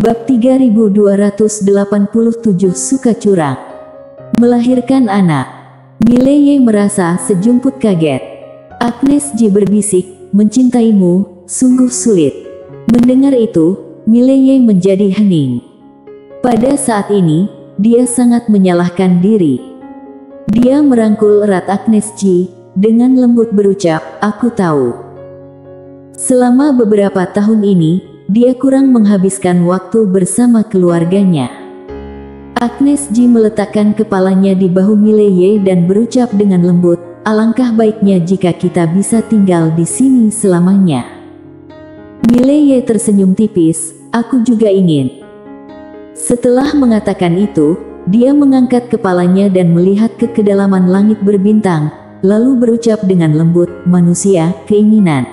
Bab 3287 Suka curang. Melahirkan anak. Mileye merasa sejumput kaget. Agnes J berbisik, "Mencintaimu, sungguh sulit." Mendengar itu, Mileye menjadi hening. Pada saat ini, dia sangat menyalahkan diri. Dia merangkul erat Agnes J, dengan lembut berucap, "Aku tahu. Selama beberapa tahun ini, dia kurang menghabiskan waktu bersama keluarganya." Agnes J meletakkan kepalanya di bahu Mileye dan berucap dengan lembut, "Alangkah baiknya jika kita bisa tinggal di sini selamanya." Mileye tersenyum tipis, "Aku juga ingin." Setelah mengatakan itu, dia mengangkat kepalanya dan melihat ke kedalaman langit berbintang, lalu berucap dengan lembut, "Manusia, keinginan."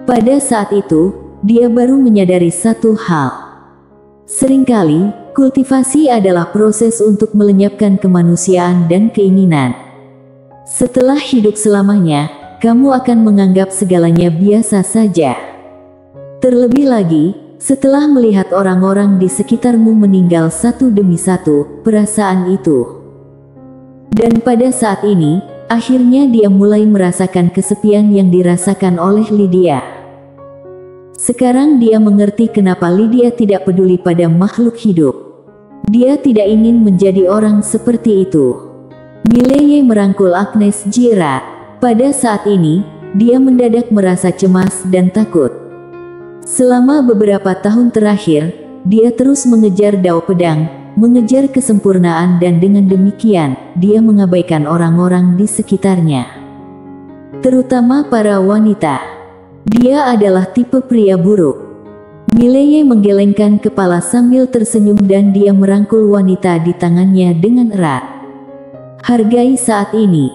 Pada saat itu, dia baru menyadari satu hal. Seringkali, kultivasi adalah proses untuk melenyapkan kemanusiaan dan keinginan. Setelah hidup selamanya, kamu akan menganggap segalanya biasa saja. Terlebih lagi, setelah melihat orang-orang di sekitarmu meninggal satu demi satu, perasaan itu. Dan pada saat ini, akhirnya dia mulai merasakan kesepian yang dirasakan oleh Lydia. Sekarang dia mengerti kenapa Lydia tidak peduli pada makhluk hidup. Dia tidak ingin menjadi orang seperti itu. Mileye merangkul Agnes J erat. Pada saat ini, dia mendadak merasa cemas dan takut. Selama beberapa tahun terakhir, dia terus mengejar dao pedang, mengejar kesempurnaan, dan dengan demikian, dia mengabaikan orang-orang di sekitarnya. Terutama para wanita. Dia adalah tipe pria buruk. Mileye menggelengkan kepala sambil tersenyum dan dia merangkul wanita di tangannya dengan erat. Hargai saat ini.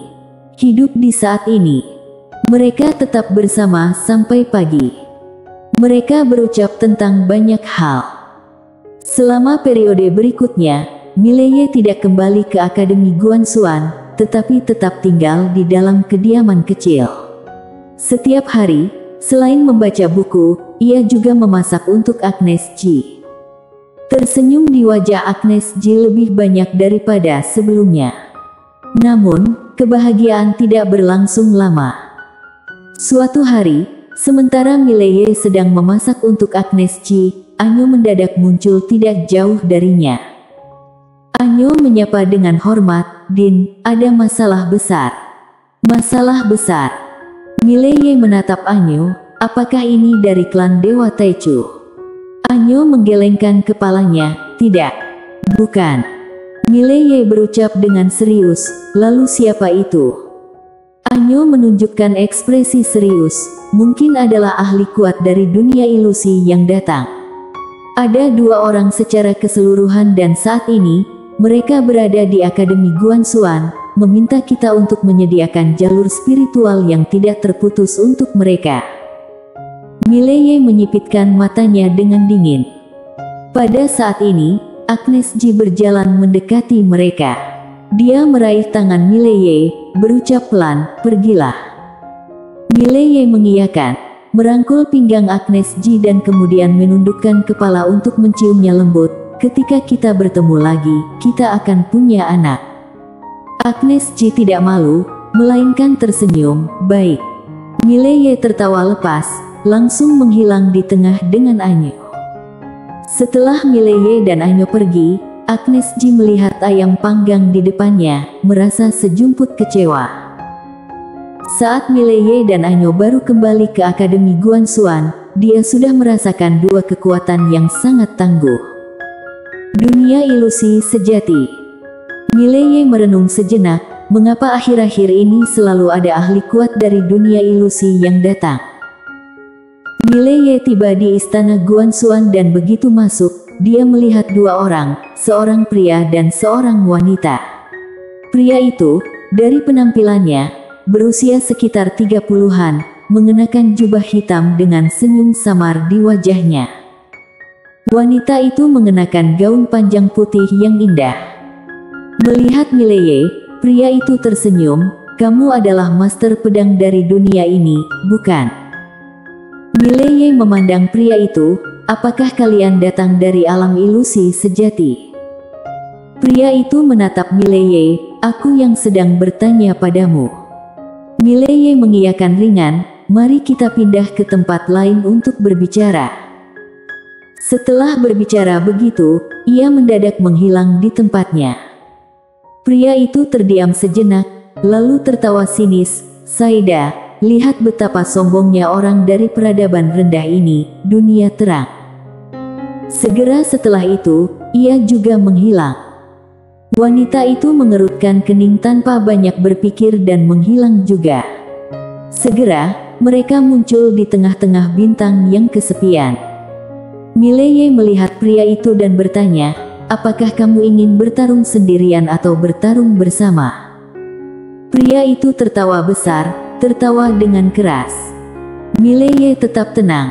Hidup di saat ini. Mereka tetap bersama sampai pagi. Mereka berucap tentang banyak hal. Selama periode berikutnya, Mileye tidak kembali ke Akademi Guanxuan, tetapi tetap tinggal di dalam kediaman kecil. Setiap hari, selain membaca buku, ia juga memasak untuk Agnes J. Tersenyum di wajah Agnes J lebih banyak daripada sebelumnya. Namun, kebahagiaan tidak berlangsung lama. Suatu hari, sementara Mileye sedang memasak untuk Agnes J, Anyo mendadak muncul tidak jauh darinya. Anyo menyapa dengan hormat, "Din, ada masalah besar." "Masalah besar?" Mileye menatap Anyo, "Apakah ini dari klan Dewa Taichu?" Anyo menggelengkan kepalanya, "Tidak." "Bukan." Mileye berucap dengan serius, "Lalu siapa itu?" Anyo menunjukkan ekspresi serius, "Mungkin adalah ahli kuat dari dunia ilusi yang datang. Ada dua orang secara keseluruhan dan saat ini, mereka berada di Akademi Guanxuan, meminta kita untuk menyediakan jalur spiritual yang tidak terputus untuk mereka." Mileye menyipitkan matanya dengan dingin. Pada saat ini, Agnes J berjalan mendekati mereka. Dia meraih tangan Mileye, berucap pelan, "Pergilah." Mileye mengiyakan, merangkul pinggang Agnes J dan kemudian menundukkan kepala untuk menciumnya lembut. "Ketika kita bertemu lagi, kita akan punya anak." Agnes J tidak malu, melainkan tersenyum, "Baik." Mileye tertawa lepas, langsung menghilang di tengah dengan Anyo. Setelah Mileye dan Anyo pergi, Agnes J melihat ayam panggang di depannya, merasa sejumput kecewa. Saat Mileye dan Anyo baru kembali ke Akademi Guanxuan, dia sudah merasakan dua kekuatan yang sangat tangguh. Dunia ilusi sejati. Mileye merenung sejenak, mengapa akhir-akhir ini selalu ada ahli kuat dari dunia ilusi yang datang. Mileye tiba di istana Guanxuan dan begitu masuk, dia melihat dua orang, seorang pria dan seorang wanita. Pria itu, dari penampilannya, berusia sekitar 30-an, mengenakan jubah hitam dengan senyum samar di wajahnya. Wanita itu mengenakan gaun panjang putih yang indah. Melihat Mileye, pria itu tersenyum, "Kamu adalah master pedang dari dunia ini, bukan?" Mileye memandang pria itu, apakah kalian datang dari alam ilusi sejati? Pria itu menatap Mileye, aku yang sedang bertanya padamu. Mileye mengiyakan ringan, mari kita pindah ke tempat lain untuk berbicara. Setelah berbicara begitu, ia mendadak menghilang di tempatnya. Pria itu terdiam sejenak, lalu tertawa sinis, Saida, lihat betapa sombongnya orang dari peradaban rendah ini, dunia terang. Segera setelah itu, ia juga menghilang. Wanita itu mengerutkan kening tanpa banyak berpikir dan menghilang juga. Segera, mereka muncul di tengah-tengah bintang yang kesepian. Mileye melihat pria itu dan bertanya, apakah kamu ingin bertarung sendirian atau bertarung bersama? Pria itu tertawa besar, tertawa dengan keras. Mileye tetap tenang.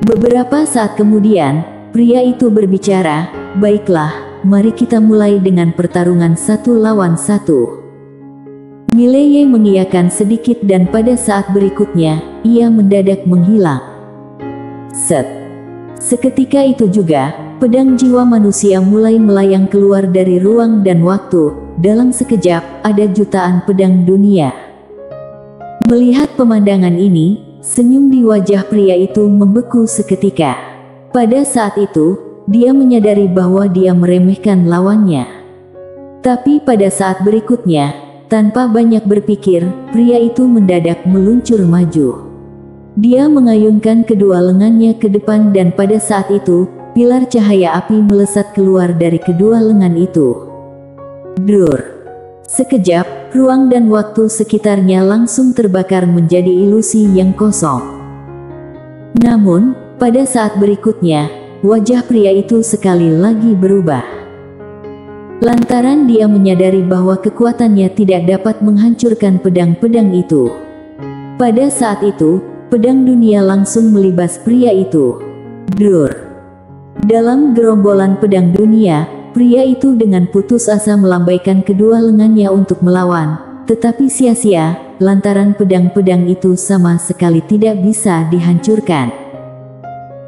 Beberapa saat kemudian, pria itu berbicara, baiklah, mari kita mulai dengan pertarungan 1 lawan 1. Mileye mengiyakan sedikit dan pada saat berikutnya, ia mendadak menghilang. Seketika itu juga, pedang jiwa manusia mulai melayang keluar dari ruang dan waktu. Dalam sekejap, ada jutaan pedang dunia. Melihat pemandangan ini, senyum di wajah pria itu membeku seketika. Pada saat itu, dia menyadari bahwa dia meremehkan lawannya. Tapi pada saat berikutnya, tanpa banyak berpikir, pria itu mendadak meluncur maju. Dia mengayunkan kedua lengannya ke depan dan pada saat itu, pilar cahaya api melesat keluar dari kedua lengan itu. Drur. Sekejap, ruang dan waktu sekitarnya langsung terbakar menjadi ilusi yang kosong. Namun, pada saat berikutnya, wajah pria itu sekali lagi berubah. Lantaran dia menyadari bahwa kekuatannya tidak dapat menghancurkan pedang-pedang itu. Pada saat itu, pedang dunia langsung melibas pria itu. Drur. Dalam gerombolan pedang dunia, pria itu dengan putus asa melambaikan kedua lengannya untuk melawan, tetapi sia-sia, lantaran pedang-pedang itu sama sekali tidak bisa dihancurkan.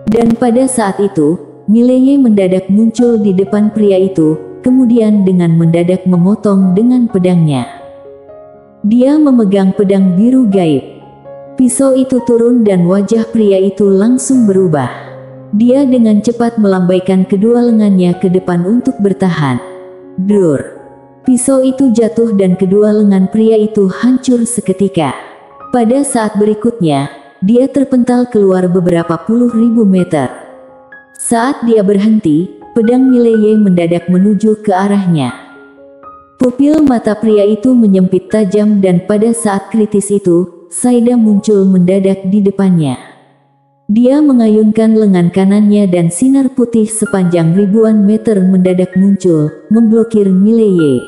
Dan pada saat itu, Mileye mendadak muncul di depan pria itu, kemudian dengan mendadak memotong dengan pedangnya. Dia memegang pedang biru gaib. Pisau itu turun dan wajah pria itu langsung berubah. Dia dengan cepat melambaikan kedua lengannya ke depan untuk bertahan. Drur. Pisau itu jatuh dan kedua lengan pria itu hancur seketika. Pada saat berikutnya, dia terpental keluar beberapa puluh ribu meter. Saat dia berhenti, pedang Mileye mendadak menuju ke arahnya. Pupil mata pria itu menyempit tajam dan pada saat kritis itu, Saida muncul mendadak di depannya. Dia mengayunkan lengan kanannya dan sinar putih sepanjang ribuan meter mendadak muncul, memblokir Mileye.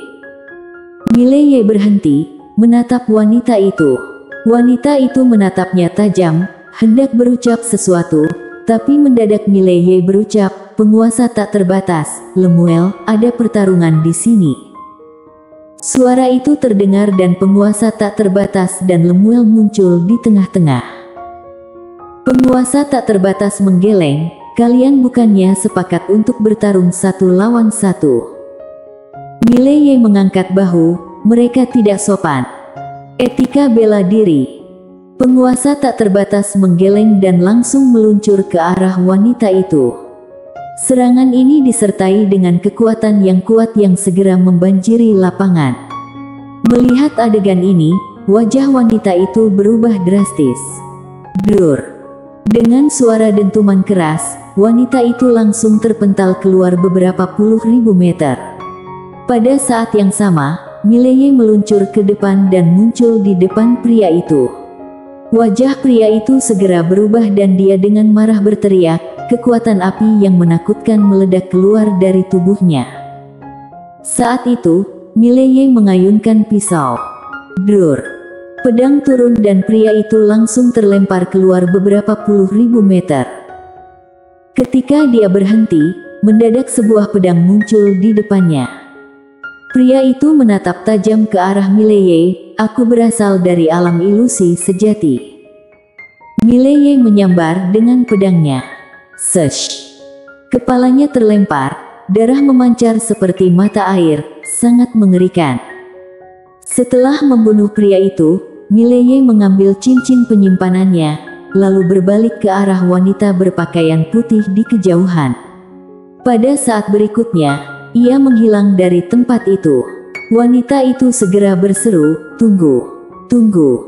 Mileye berhenti, menatap wanita itu. Wanita itu menatapnya tajam, hendak berucap sesuatu, tapi mendadak Mileye berucap, penguasa tak terbatas, Lemuel, ada pertarungan di sini. Suara itu terdengar dan penguasa tak terbatas dan Lemuel muncul di tengah-tengah. Penguasa tak terbatas menggeleng, kalian bukannya sepakat untuk bertarung 1 lawan 1. Mileye mengangkat bahu, mereka tidak sopan. Etika bela diri. Penguasa tak terbatas menggeleng dan langsung meluncur ke arah wanita itu. Serangan ini disertai dengan kekuatan yang kuat yang segera membanjiri lapangan. Melihat adegan ini, wajah wanita itu berubah drastis. Drur. Dengan suara dentuman keras, wanita itu langsung terpental keluar beberapa puluh ribu meter. Pada saat yang sama, Mileye meluncur ke depan dan muncul di depan pria itu. Wajah pria itu segera berubah dan dia dengan marah berteriak, kekuatan api yang menakutkan meledak keluar dari tubuhnya. Saat itu, Mileye mengayunkan pisau. Drur. Pedang turun dan pria itu langsung terlempar keluar beberapa puluh ribu meter. Ketika dia berhenti, mendadak sebuah pedang muncul di depannya. Pria itu menatap tajam ke arah Mileye, aku berasal dari alam ilusi sejati. Mileye menyambar dengan pedangnya. Sesh! Kepalanya terlempar, darah memancar seperti mata air, sangat mengerikan. Setelah membunuh pria itu, Mileye mengambil cincin penyimpanannya, lalu berbalik ke arah wanita berpakaian putih di kejauhan. Pada saat berikutnya, ia menghilang dari tempat itu. Wanita itu segera berseru, "Tunggu, tunggu."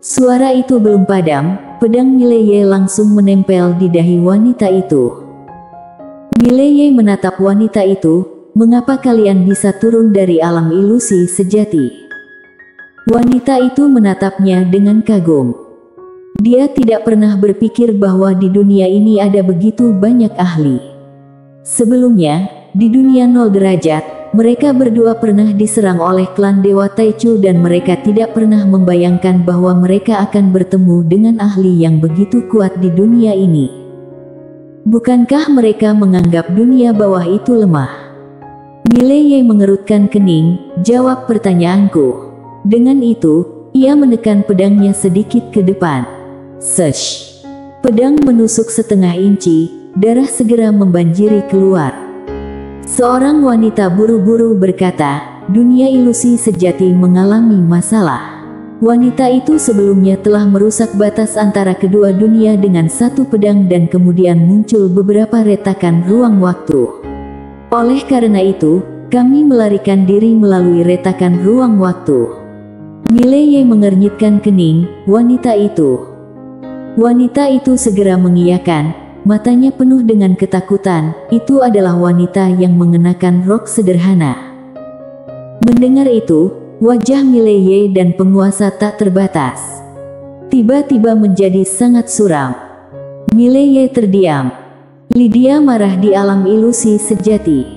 Suara itu belum padam, pedang Mileye langsung menempel di dahi wanita itu. Mileye menatap wanita itu, "Mengapa kalian bisa turun dari alam ilusi sejati?" Wanita itu menatapnya dengan kagum. Dia tidak pernah berpikir bahwa di dunia ini ada begitu banyak ahli. Sebelumnya, di dunia 0 derajat, mereka berdua pernah diserang oleh klan Dewa Taichu dan mereka tidak pernah membayangkan bahwa mereka akan bertemu dengan ahli yang begitu kuat di dunia ini. Bukankah mereka menganggap dunia bawah itu lemah? Mileye mengerutkan kening, "Jawab pertanyaanku." Dengan itu, ia menekan pedangnya sedikit ke depan. Sesh! Pedang menusuk setengah inci, darah segera membanjiri keluar. Seorang wanita buru-buru berkata, "Dunia ilusi sejati mengalami masalah." Wanita itu sebelumnya telah merusak batas antara kedua dunia dengan satu pedang dan kemudian muncul beberapa retakan ruang waktu. Oleh karena itu, kami melarikan diri melalui retakan ruang waktu. Mileye mengernyitkan kening, Wanita itu segera mengiyakan, matanya penuh dengan ketakutan. Itu adalah wanita yang mengenakan rok sederhana. Mendengar itu, wajah Mileye dan penguasa tak terbatas tiba-tiba menjadi sangat suram. Mileye terdiam. Lydia marah di alam ilusi sejati.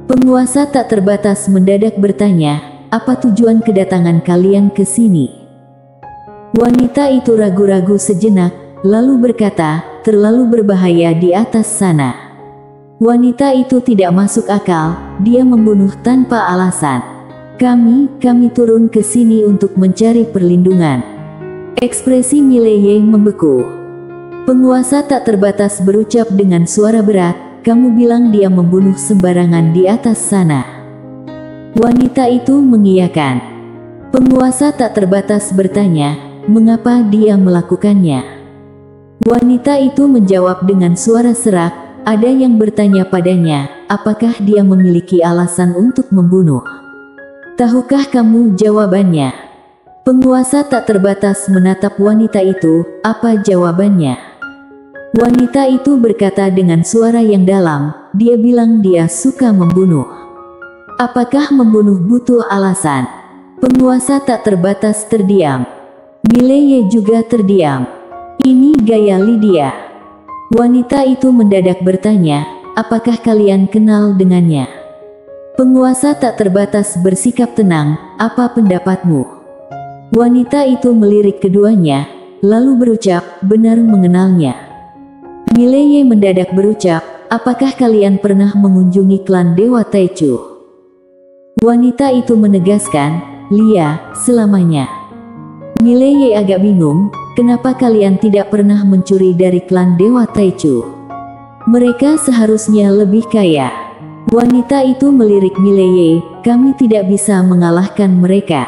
Penguasa tak terbatas mendadak bertanya, "Apa tujuan kedatangan kalian ke sini?" Wanita itu ragu-ragu sejenak, lalu berkata, "Terlalu berbahaya di atas sana." Wanita itu tidak masuk akal, dia membunuh tanpa alasan. Kami turun ke sini untuk mencari perlindungan." Ekspresi Mileye membeku. Penguasa tak terbatas berucap dengan suara berat, "Kamu bilang dia membunuh sembarangan di atas sana." Wanita itu mengiyakan. Penguasa tak terbatas bertanya, "Mengapa dia melakukannya?" Wanita itu menjawab dengan suara serak, ada yang bertanya padanya, "Apakah dia memiliki alasan untuk membunuh? Tahukah kamu jawabannya?" Penguasa tak terbatas menatap wanita itu, "Apa jawabannya?" Wanita itu berkata dengan suara yang dalam, "Dia bilang dia suka membunuh." "Apakah membunuh butuh alasan?" Penguasa tak terbatas terdiam. Mileye juga terdiam. "Ini gaya Lydia." Wanita itu mendadak bertanya, "Apakah kalian kenal dengannya?" Penguasa tak terbatas bersikap tenang, "Apa pendapatmu?" Wanita itu melirik keduanya, lalu berucap, "Benar mengenalnya." Mileye mendadak berucap, "Apakah kalian pernah mengunjungi klan Dewa Taichu?" Wanita itu menegaskan, "Lia, selamanya." Mileye agak bingung, "Kenapa kalian tidak pernah mencuri dari klan Dewa Taichu? Mereka seharusnya lebih kaya." Wanita itu melirik Mileye, "Kami tidak bisa mengalahkan mereka."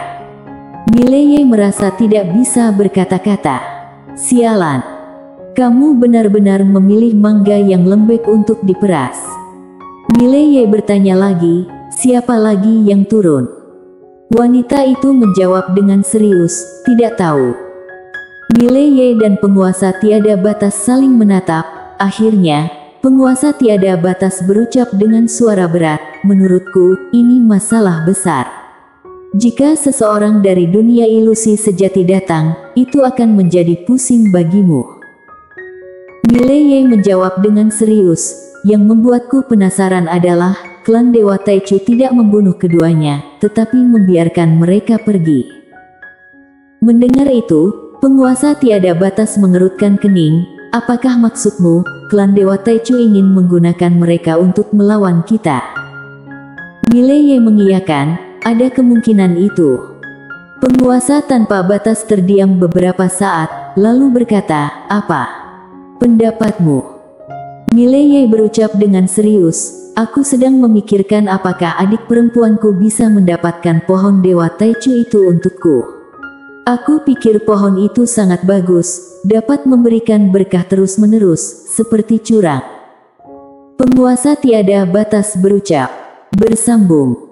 Mileye merasa tidak bisa berkata-kata. "Sialan. Kamu benar-benar memilih mangga yang lembek untuk diperas." Mileye bertanya lagi, "Siapa lagi yang turun?" Wanita itu menjawab dengan serius, "Tidak tahu." Mileye dan penguasa tiada batas saling menatap. Akhirnya, penguasa tiada batas berucap dengan suara berat, "Menurutku, ini masalah besar. Jika seseorang dari dunia ilusi sejati datang, itu akan menjadi pusing bagimu." Mileye menjawab dengan serius, "Yang membuatku penasaran adalah, klan Dewa Taichu tidak membunuh keduanya, tetapi membiarkan mereka pergi." Mendengar itu, penguasa tiada batas mengerutkan kening, "Apakah maksudmu, klan Dewa Taichu ingin menggunakan mereka untuk melawan kita?" Mileye mengiyakan, "Ada kemungkinan itu." Penguasa tanpa batas terdiam beberapa saat, lalu berkata, "Apa pendapatmu?" Mileye berucap dengan serius, aku sedang memikirkan apakah adik perempuanku bisa mendapatkan pohon Dewa Taichu itu untukku. Aku pikir pohon itu sangat bagus, dapat memberikan berkah terus-menerus, seperti curang. Penguasa tiada batas berucap, bersambung.